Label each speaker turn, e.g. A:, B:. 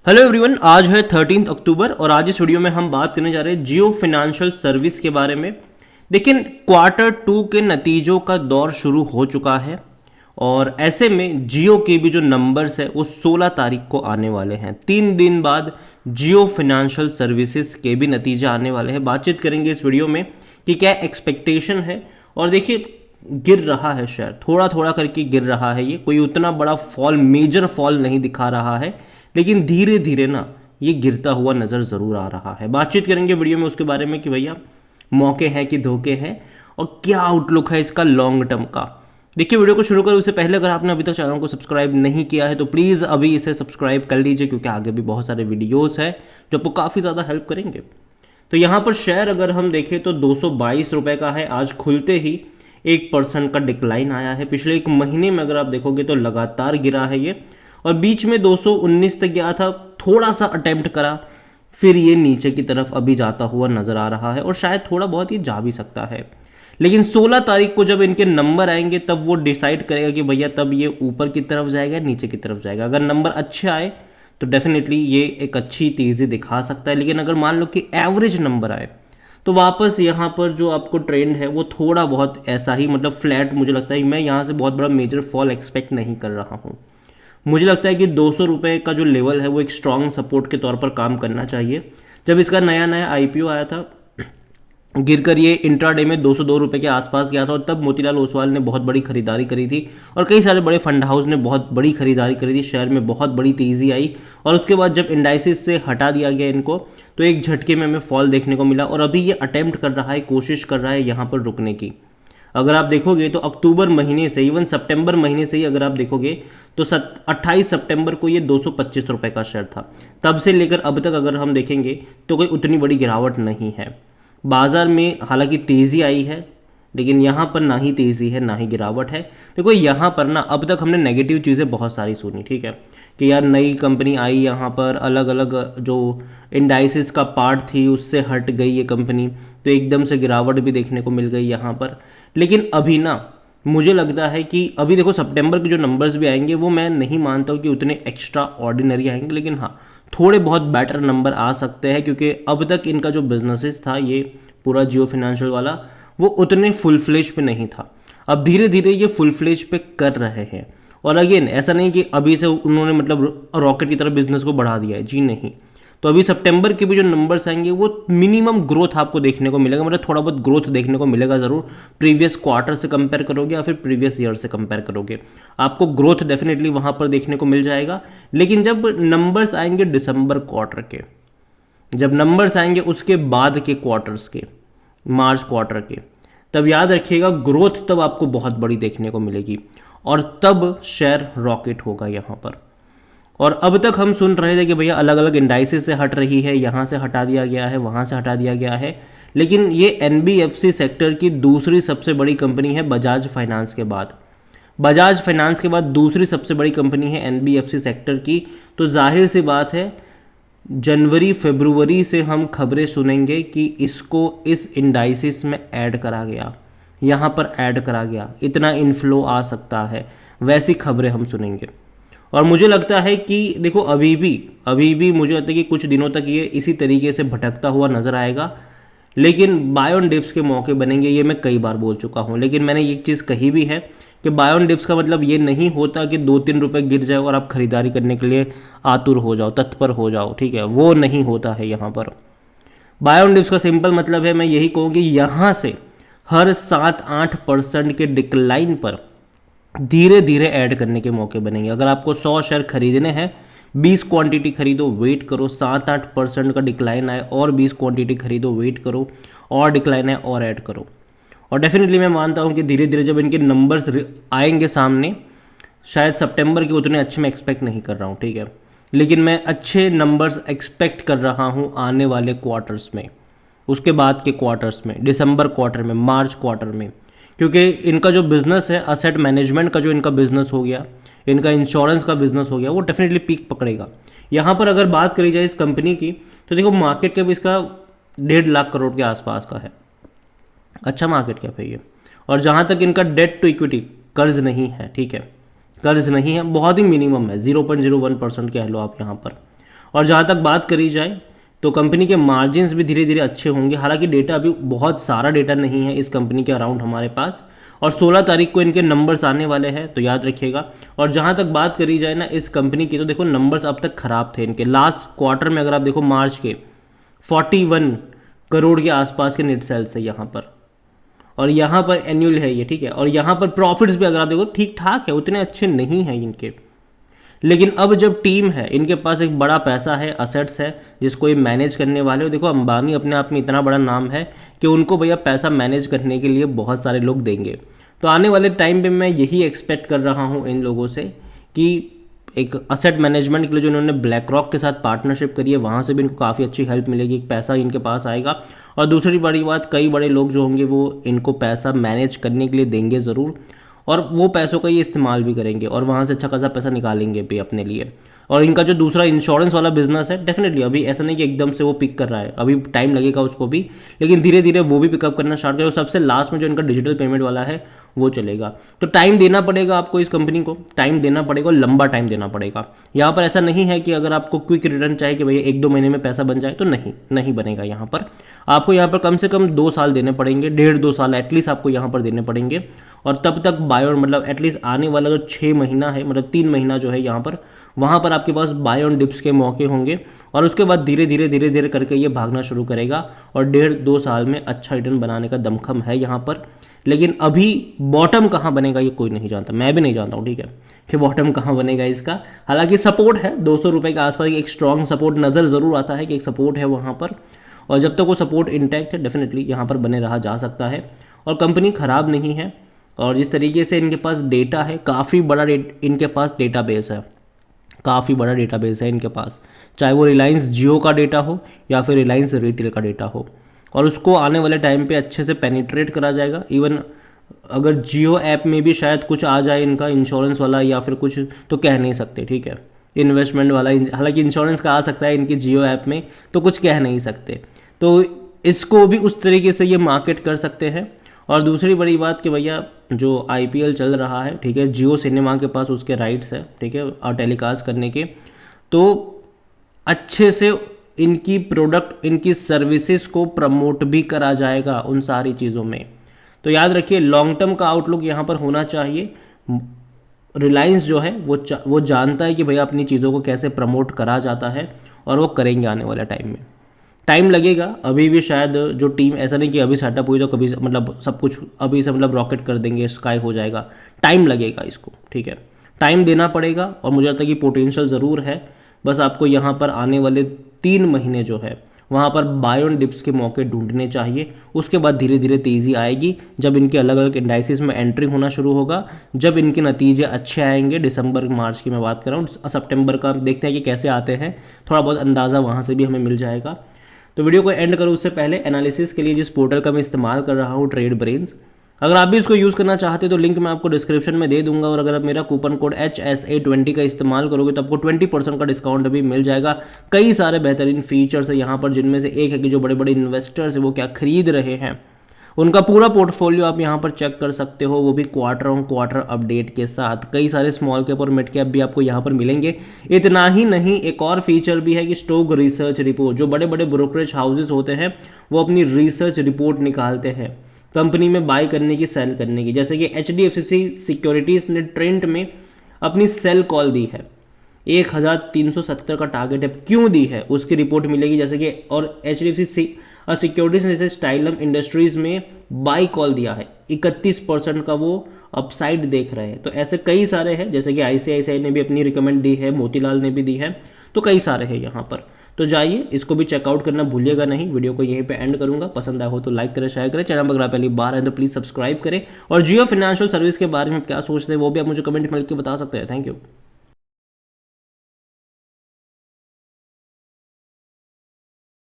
A: Hello everyone, आज है 13 अक्टूबर और आज इस वीडियो में हम बात करने जा रहे हैं जियो फाइनेंशियल सर्विस के बारे में। लेकिन क्वार्टर 2 के नतीजों का दौर शुरू हो चुका है और ऐसे में जियो के भी जो नंबर्स है वो 16 तारीख को आने वाले हैं। 3 दिन बाद जियो फाइनेंशियल सर्विसेज के भी नतीजे आने वाले हैं। बातचीत करेंगे इस वीडियो में कि क्या एक्सपेक्टेशन है। और देखिए, गिर रहा है शेयर, थोड़ा थोड़ा करके गिर रहा है। ये कोई उतना बड़ा फॉल, मेजर फॉल नहीं दिखा रहा है, लेकिन धीरे धीरे ना ये गिरता हुआ नज़र ज़रूर आ रहा है। बातचीत करेंगे वीडियो में उसके बारे में कि भैया मौके हैं कि धोखे हैं और क्या आउटलुक है इसका लॉन्ग टर्म का। देखिए, वीडियो को शुरू करें उससे पहले अगर आपने अभी तक चैनल को सब्सक्राइब नहीं किया है तो प्लीज़ अभी इसे सब्सक्राइब कर लीजिए, क्योंकि आगे भी बहुत सारे वीडियोज़ हैं जो आपको काफ़ी ज़्यादा हेल्प करेंगे। तो यहाँ पर शेयर अगर हम देखें तो 222 रुपये का है। आज खुलते ही 1% का डिक्लाइन आया है। पिछले एक महीने में अगर आप देखोगे तो लगातार गिरा है ये, और बीच में 219 तक गया था, थोड़ा सा अटेम्प्ट करा, फिर ये नीचे की तरफ अभी जाता हुआ नजर आ रहा है और शायद थोड़ा बहुत ये जा भी सकता है। लेकिन 16 तारीख को जब इनके नंबर आएंगे तब वो डिसाइड करेगा कि भैया तब ये ऊपर की तरफ जाएगा, नीचे की तरफ जाएगा। अगर नंबर अच्छे आए तो डेफिनेटली ये एक अच्छी तेज़ी दिखा सकता है, लेकिन अगर मान लो कि एवरेज नंबर आए तो वापस यहाँ पर जो आपको ट्रेंड है वो थोड़ा बहुत ऐसा ही, मतलब फ्लैट, मुझे लगता है मैं यहाँ से बहुत बड़ा मेजर फॉल एक्सपेक्ट नहीं कर रहा हूँ। मुझे लगता है कि 200 रुपये का जो लेवल है वो एक स्ट्रॉन्ग सपोर्ट के तौर पर काम करना चाहिए। जब इसका नया नया आईपीओ आया था, गिरकर ये इंट्राडे में 202 रुपये के आसपास गया था और तब मोतीलाल ओसवाल ने बहुत बड़ी खरीदारी करी थी और कई सारे बड़े फंड हाउस ने बहुत बड़ी खरीदारी करी थी। शेयर में बहुत बड़ी तेज़ी आई और उसके बाद जब इंडाइसिस से हटा दिया गया इनको तो एक झटके में हमें फॉल देखने को मिला और अभी ये अटेम्प्ट कर रहा है, कोशिश कर रहा है यहाँ पर रुकने की। अगर आप देखोगे तो अक्टूबर महीने से, इवन सितंबर महीने से ही अगर आप देखोगे तो 28 सितंबर को ये 225 रुपये का शेयर था। तब से लेकर अब तक अगर हम देखेंगे तो कोई उतनी बड़ी गिरावट नहीं है। बाजार में हालांकि तेज़ी आई है, लेकिन यहाँ पर ना ही तेज़ी है ना ही गिरावट है। देखो, यहाँ पर ना अब तक हमने नेगेटिव चीज़ें बहुत सारी सुनी, ठीक है, कि यार नई कंपनी आई, यहाँ पर अलग अलग जो इंडाइसिस का पार्ट थी उससे हट गई ये कंपनी, तो एकदम से गिरावट भी देखने को मिल गई यहाँ पर। लेकिन अभी ना मुझे लगता है कि अभी देखो सितंबर के जो नंबर्स भी आएंगे वो मैं नहीं मानता हूँ कि उतने एक्स्ट्रा ऑर्डिनरी आएंगे, लेकिन हाँ थोड़े बहुत बेटर नंबर आ सकते हैं, क्योंकि अब तक इनका जो बिजनेसेस था ये पूरा जियो फाइनेंशियल वाला वो उतने फुल फ्लेज पे नहीं था। अब धीरे धीरे ये फुल फ्लेज पे कर रहे हैं। और अगेन ऐसा नहीं कि अभी से उन्होंने मतलब रॉकेट की तरह बिजनेस को बढ़ा दिया है, जी नहीं। तो अभी सितंबर के भी जो नंबर्स आएंगे वो मिनिमम ग्रोथ आपको देखने को मिलेगा, मतलब थोड़ा बहुत ग्रोथ देखने को मिलेगा ज़रूर। प्रीवियस क्वार्टर से कंपेयर करोगे या फिर प्रीवियस ईयर से कंपेयर करोगे, आपको ग्रोथ डेफिनेटली वहाँ पर देखने को मिल जाएगा। लेकिन जब नंबर्स आएंगे दिसंबर क्वार्टर के, जब नंबर्स आएंगे उसके बाद के क्वार्टर्स के, मार्च क्वार्टर के, तब याद रखिएगा ग्रोथ तब आपको बहुत बड़ी देखने को मिलेगी और तब शेयर रॉकेट होगा यहाँ पर। और अब तक हम सुन रहे थे कि भैया अलग अलग इंडाइसेस से हट रही है, यहाँ से हटा दिया गया है, वहाँ से हटा दिया गया है, लेकिन ये एनबीएफसी सेक्टर की दूसरी सबसे बड़ी कंपनी है बजाज फाइनेंस के बाद। बजाज फाइनेंस के बाद दूसरी सबसे बड़ी कंपनी है एनबीएफसी सेक्टर की। तो जाहिर सी बात है जनवरी फरवरी से हम खबरें सुनेंगे कि इसको इस इंडाइसिस में ऐड करा गया, यहाँ पर ऐड करा गया, इतना इनफ्लो आ सकता है, वैसी खबरें हम सुनेंगे। और मुझे लगता है कि देखो अभी भी मुझे लगता है कि कुछ दिनों तक ये इसी तरीके से भटकता हुआ नज़र आएगा, लेकिन बाय ऑन डिप्स के मौके बनेंगे, ये मैं कई बार बोल चुका हूँ। लेकिन मैंने एक चीज़ कही भी है कि बाय ऑन डिप्स का मतलब ये नहीं होता कि 2-3 रुपये गिर जाए और आप खरीदारी करने के लिए आतुर हो जाओ, तत्पर हो जाओ, ठीक है, वो नहीं होता है यहाँ पर। बाय ऑन डिप्स का सिंपल मतलब है, मैं यही कहूँ कि यहाँ से हर 7-8% के डिक्लाइन पर धीरे धीरे ऐड करने के मौके बनेंगे। अगर आपको 100 शेयर खरीदने हैं, 20 क्वांटिटी खरीदो, वेट करो, 7-8% का डिक्लाइन आए और 20 क्वांटिटी खरीदो, वेट करो, और डिक्लाइन आए और ऐड करो। और डेफिनेटली मैं मानता हूँ कि धीरे धीरे जब इनके नंबर्स आएंगे सामने, शायद सितंबर के उतने अच्छे मैं एक्सपेक्ट नहीं कर रहा हूँ, ठीक है, लेकिन मैं अच्छे नंबर्स एक्सपेक्ट कर रहा हूँ आने वाले क्वार्टर्स में, उसके बाद के क्वार्टर्स में, दिसंबर क्वार्टर में, मार्च क्वार्टर में, क्योंकि इनका जो बिज़नेस है, असेट मैनेजमेंट का जो इनका बिज़नेस हो गया, इनका इंश्योरेंस का बिज़नेस हो गया, वो डेफिनेटली पीक पकड़ेगा। यहाँ पर अगर बात करी जाए इस कंपनी की तो देखो मार्केट कैप इसका 1.5 लाख करोड़ के आसपास का है, अच्छा मार्केट कैप है ये। और जहाँ तक इनका डेट टू इक्विटी, कर्ज नहीं है, ठीक है, कर्ज नहीं है, बहुत ही मिनिमम है, 0.01% कह लो आप यहाँ पर। और जहाँ तक बात करी जाए तो कंपनी के मार्जिन्स भी धीरे धीरे अच्छे होंगे। हालांकि डेटा अभी बहुत सारा डेटा नहीं है इस कंपनी के अराउंड हमारे पास, और 16 तारीख को इनके नंबर्स आने वाले हैं, तो याद रखिएगा। और जहाँ तक बात करी जाए ना इस कंपनी की, तो देखो नंबर्स अब तक खराब थे इनके। लास्ट क्वार्टर में अगर आप देखो मार्च के 41 करोड़ के आसपास के नेट सेल्स है यहाँ पर, और यहाँ पर एनुअल है ये, ठीक है। और यहाँ पर प्रॉफिट्स भी अगर आप देखो ठीक ठाक है, उतने अच्छे नहीं हैं इनके। लेकिन अब जब टीम है, इनके पास एक बड़ा पैसा है, असेट्स है जिसको ये मैनेज करने वाले हो। देखो अंबानी अपने आप में इतना बड़ा नाम है कि उनको भैया पैसा मैनेज करने के लिए बहुत सारे लोग देंगे। तो आने वाले टाइम पे मैं यही एक्सपेक्ट कर रहा हूँ इन लोगों से कि एक असेट मैनेजमेंट के लिए जो इन्होंने ब्लैक रॉक के साथ पार्टनरशिप करी है, वहाँ से भी इनको काफ़ी अच्छी हेल्प मिलेगी, पैसा इनके पास आएगा। और दूसरी बड़ी बात, कई बड़े लोग जो होंगे वो इनको पैसा मैनेज करने के लिए देंगे ज़रूर, और वो पैसों का ये इस्तेमाल भी करेंगे और वहाँ से अच्छा खासा पैसा निकालेंगे भी अपने लिए। और इनका जो दूसरा इंश्योरेंस वाला बिजनेस है, डेफिनेटली अभी ऐसा नहीं कि एकदम से वो पिक कर रहा है, अभी टाइम लगेगा उसको भी, लेकिन धीरे धीरे वो भी पिकअप करना स्टार्ट करेगा। सबसे लास्ट में जो इनका डिजिटल पेमेंट वाला है वो चलेगा। तो टाइम देना पड़ेगा आपको, इस कंपनी को टाइम देना पड़ेगा, लंबा टाइम देना पड़ेगा। यहाँ पर ऐसा नहीं है कि अगर आपको क्विक रिटर्न चाहिए कि भैया 1-2 महीने में पैसा बन जाए, तो नहीं बनेगा। यहाँ पर आपको यहाँ पर कम से कम 2 साल देने पड़ेंगे, 1.5-2 साल एटलीस्ट आपको यहाँ पर देने पड़ेंगे। और तब तक बाय ऑन, मतलब एटलीस्ट आने वाला जो 6 महीना है, मतलब 3 महीना जो है यहाँ पर, वहाँ पर आपके पास बाय ऑन डिप्स के मौके होंगे। और उसके बाद धीरे धीरे करके ये भागना शुरू करेगा और 1.5-2 साल में अच्छा रिटर्न बनाने का दमखम है यहाँ पर। लेकिन अभी बॉटम कहाँ बनेगा ये कोई नहीं जानता, मैं भी नहीं जानता हूँ, ठीक है, कि बॉटम कहाँ बनेगा इसका। हालांकि सपोर्ट है 200 रुपये के आसपास, एक स्ट्रॉन्ग सपोर्ट नज़र ज़रूर आता है कि एक सपोर्ट है वहाँ पर, और जब तक वो सपोर्ट इंटैक्ट है डेफिनेटली यहाँ पर बने रहा जा सकता है। और कंपनी ख़राब नहीं है, और जिस तरीके से इनके पास डेटा है, काफ़ी बड़ा इनके पास डेटाबेस है, काफ़ी बड़ा डेटाबेस है इनके पास, चाहे वो रिलायंस जियो का डेटा हो या फिर रिलायंस रिटेल का डेटा हो, और उसको आने वाले टाइम पे अच्छे से पेनिट्रेट करा जाएगा। इवन अगर जियो ऐप में भी शायद कुछ आ जाए इनका इंश्योरेंस वाला या फिर कुछ, तो कह नहीं सकते, ठीक है, इन्वेस्टमेंट वाला। हालांकि इंश्योरेंस का आ सकता है इनकी जियो ऐप में, तो कुछ कह नहीं सकते। तो इसको भी उस तरीके से ये मार्केट कर सकते हैं। और दूसरी बड़ी बात कि भैया जो आईपीएल चल रहा है, ठीक है, जियो सिनेमा के पास उसके राइट्स है, ठीक है, और टेलीकास्ट करने के, तो अच्छे से इनकी प्रोडक्ट, इनकी सर्विसेज को प्रमोट भी करा जाएगा उन सारी चीज़ों में। तो याद रखिए लॉन्ग टर्म का आउटलुक यहाँ पर होना चाहिए। रिलायंस जो है वो जानता है कि भैया अपनी चीज़ों को कैसे प्रमोट करा जाता है, और वो करेंगे आने वाले टाइम में। टाइम लगेगा अभी भी, शायद जो टीम, ऐसा नहीं कि अभी सेटअप हुई तो कभी मतलब सब कुछ अभी से मतलब रॉकेट कर देंगे, स्काई हो जाएगा। टाइम लगेगा इसको, ठीक है, टाइम देना पड़ेगा। और मुझे लगता है कि पोटेंशियल ज़रूर है, बस आपको यहाँ पर आने वाले 3 महीने जो है वहाँ पर बाय ऑन डिप्स के मौके ढूंढने चाहिए। उसके बाद धीरे धीरे तेज़ी आएगी जब इनके अलग अलग इंडाइसिस में एंट्री होना शुरू होगा, जब इनके नतीजे अच्छे आएंगे। दिसंबर मार्च की मैं बात कर रहा हूँ, सितंबर का देखते हैं कि कैसे आते हैं, थोड़ा बहुत अंदाज़ा वहाँ से भी हमें मिल जाएगा। तो वीडियो को एंड करूँ उससे पहले, एनालिसिस के लिए जिस पोर्टल का मैं इस्तेमाल कर रहा हूँ, ट्रेड ब्रेन्स, अगर आप भी इसको यूज़ करना चाहते हैं तो लिंक मैं आपको डिस्क्रिप्शन में दे दूंगा। और अगर आप मेरा कूपन कोड HSA20 का इस्तेमाल करोगे तो आपको 20% का डिस्काउंट भी मिल जाएगा। कई सारे बेहतरीन फीचर्स है यहाँ पर, जिनमें से एक है कि जो बड़े बड़े इन्वेस्टर्स हैं वो क्या खरीद रहे हैं, उनका पूरा पोर्टफोलियो आप यहाँ पर चेक कर सकते हो, वो भी क्वार्टर ऑन क्वार्टर अपडेट के साथ। कई सारे स्मॉल कैप और मिड कैप भी आपको यहाँ पर मिलेंगे। इतना ही नहीं, एक और फीचर भी है कि स्टॉक रिसर्च रिपोर्ट, जो बड़े बड़े ब्रोकरेज हाउसेज होते हैं वो अपनी रिसर्च रिपोर्ट निकालते हैं कंपनी में बाय करने की, सेल करने की। जैसे कि HDFC सिक्योरिटीज़ ने ट्रेंड में अपनी सेल कॉल दी है, 1370 का टारगेट है, क्यों दी है उसकी रिपोर्ट मिलेगी। जैसे कि और HDFC सिक्योरिटीज़ ने जैसे स्टाइलम इंडस्ट्रीज़ में बाई कॉल दिया है, 31% का वो अपसाइड देख रहे हैं। तो ऐसे कई सारे हैं, जैसे कि ICICI ने भी अपनी रिकमेंड दी है, मोतीलाल ने भी दी है, तो कई सारे हैं यहाँ पर। तो जाइए इसको भी चेकआउट करना भूलिएगा नहीं। वीडियो को यहीं पे एंड करूंगा, पसंद आया हो तो लाइक करें, शेयर करें, चैनल पर अगर आप पहली बार आए तो प्लीज़ सब्सक्राइब करें। और जियो फाइनेंशियल सर्विस के बारे में क्या सोचते हैं वो भी आप मुझे कमेंट में लिख के बता सकते हैं। Thank you.